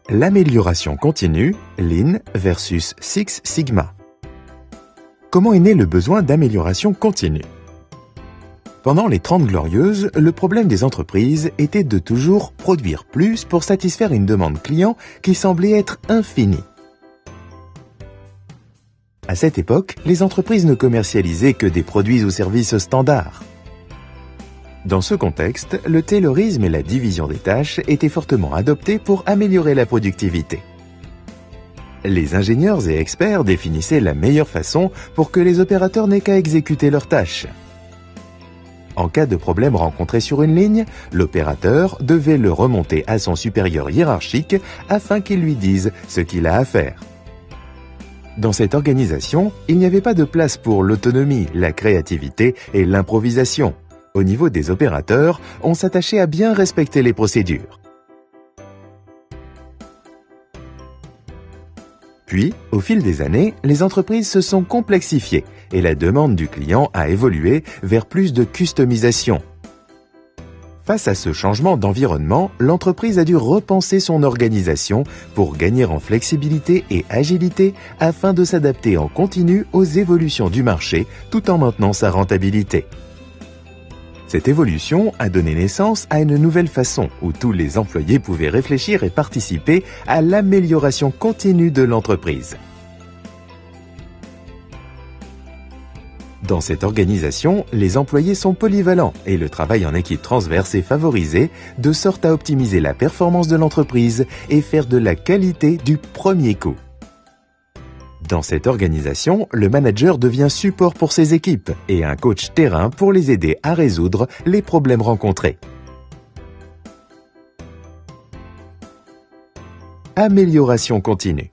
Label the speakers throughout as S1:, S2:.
S1: L'amélioration continue, Lean versus Six Sigma. Comment est né le besoin d'amélioration continue? Pendant les 30 Glorieuses, le problème des entreprises était de toujours produire plus pour satisfaire une demande client qui semblait être infinie. À cette époque, les entreprises ne commercialisaient que des produits ou services standards. Dans ce contexte, le taylorisme et la division des tâches étaient fortement adoptés pour améliorer la productivité. Les ingénieurs et experts définissaient la meilleure façon pour que les opérateurs n'aient qu'à exécuter leurs tâches. En cas de problème rencontré sur une ligne, l'opérateur devait le remonter à son supérieur hiérarchique afin qu'il lui dise ce qu'il a à faire. Dans cette organisation, il n'y avait pas de place pour l'autonomie, la créativité et l'improvisation. Au niveau des opérateurs, on s'attachait à bien respecter les procédures. Puis, au fil des années, les entreprises se sont complexifiées et la demande du client a évolué vers plus de customisation. Face à ce changement d'environnement, l'entreprise a dû repenser son organisation pour gagner en flexibilité et agilité afin de s'adapter en continu aux évolutions du marché tout en maintenant sa rentabilité. Cette évolution a donné naissance à une nouvelle façon où tous les employés pouvaient réfléchir et participer à l'amélioration continue de l'entreprise. Dans cette organisation, les employés sont polyvalents et le travail en équipe transverse est favorisé de sorte à optimiser la performance de l'entreprise et faire de la qualité du premier coup. Dans cette organisation, le manager devient support pour ses équipes et un coach terrain pour les aider à résoudre les problèmes rencontrés. Amélioration continue.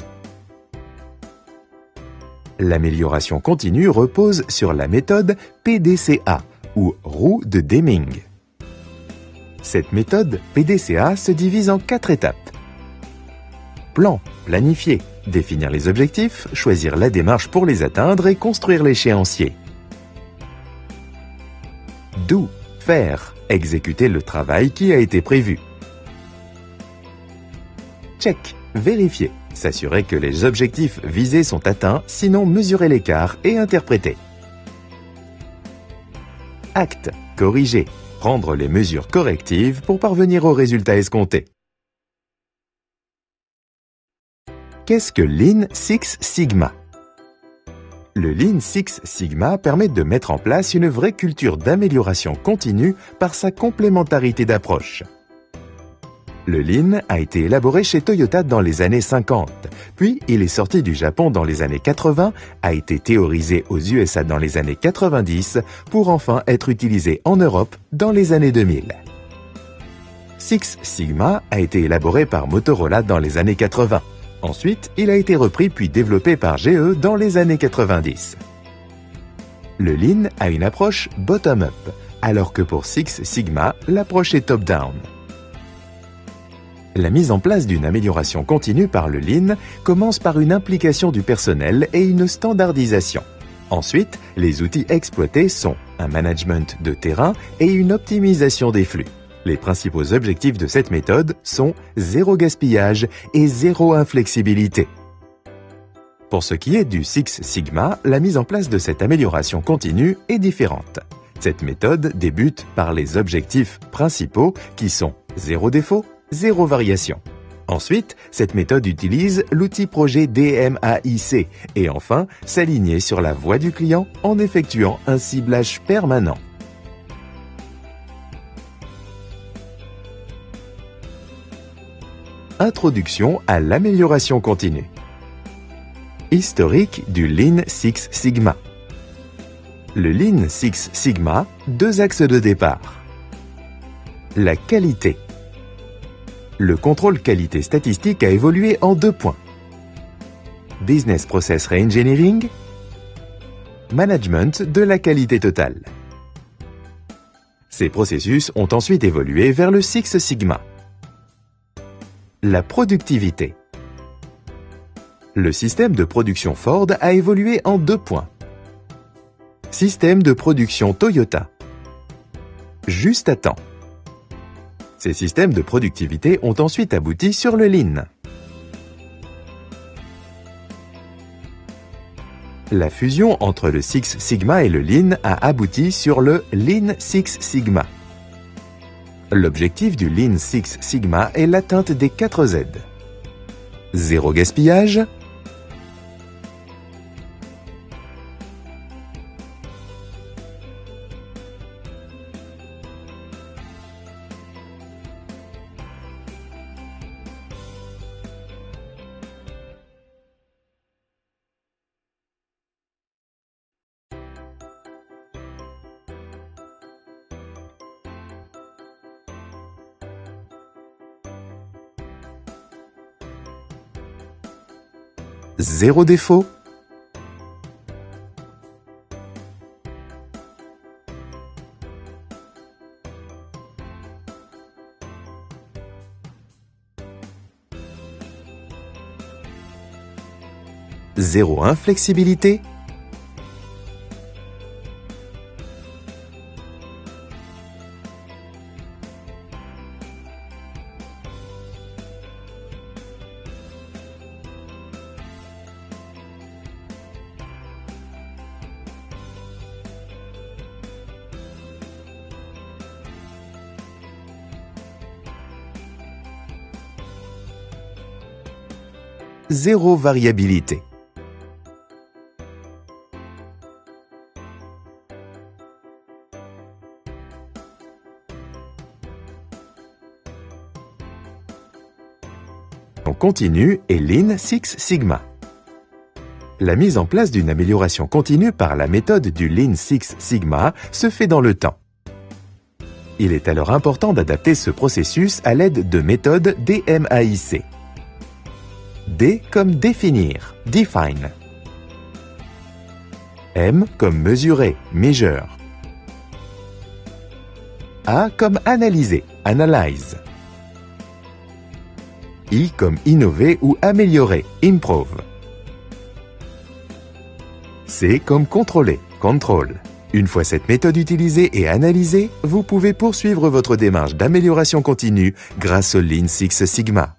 S1: L'amélioration continue repose sur la méthode PDCA ou roue de Deming. Cette méthode PDCA se divise en 4 étapes. Plan, planifier, définir les objectifs, choisir la démarche pour les atteindre et construire l'échéancier. Do, faire, exécuter le travail qui a été prévu. Check, vérifier, s'assurer que les objectifs visés sont atteints, sinon mesurer l'écart et interpréter. Act, corriger, prendre les mesures correctives pour parvenir au résultat escompté. Qu'est-ce que Lean Six Sigma? Le Lean Six Sigma permet de mettre en place une vraie culture d'amélioration continue par sa complémentarité d'approche. Le Lean a été élaboré chez Toyota dans les années 50, puis il est sorti du Japon dans les années 80, a été théorisé aux USA dans les années 90, pour enfin être utilisé en Europe dans les années 2000. Six Sigma a été élaboré par Motorola dans les années 80. Ensuite, il a été repris puis développé par GE dans les années 90. Le Lean a une approche bottom-up, alors que pour Six Sigma, l'approche est top-down. La mise en place d'une amélioration continue par le Lean commence par une implication du personnel et une standardisation. Ensuite, les outils exploités sont un management de terrain et une optimisation des flux. Les principaux objectifs de cette méthode sont zéro gaspillage et zéro inflexibilité. Pour ce qui est du Six Sigma, la mise en place de cette amélioration continue est différente. Cette méthode débute par les objectifs principaux qui sont zéro défaut, zéro variation. Ensuite, cette méthode utilise l'outil projet DMAIC et enfin, s'aligner sur la voie du client en effectuant un ciblage permanent. Introduction à l'amélioration continue. Historique du Lean Six Sigma. Le Lean Six Sigma, 2 axes de départ. La qualité. Le contrôle qualité statistique a évolué en 2 points. Business Process Reengineering, Management de la qualité totale. Ces processus ont ensuite évolué vers le Six Sigma. La productivité. Le système de production Ford a évolué en 2 points. Système de production Toyota. Juste à temps. Ces systèmes de productivité ont ensuite abouti sur le Lean. La fusion entre le Six Sigma et le Lean a abouti sur le Lean Six Sigma. L'objectif du Lean Six Sigma est l'atteinte des 4 Z. Zéro gaspillage, zéro défaut, zéro inflexibilité, zéro variabilité. Continue et Lean Six Sigma. La mise en place d'une amélioration continue par la méthode du Lean Six Sigma se fait dans le temps. Il est alors important d'adapter ce processus à l'aide de méthodes DMAIC. D comme définir, define. M comme mesurer, measure. A comme analyser, analyze. I comme innover ou améliorer, improve. C comme contrôler, control. Une fois cette méthode utilisée et analysée, vous pouvez poursuivre votre démarche d'amélioration continue grâce au Lean Six Sigma.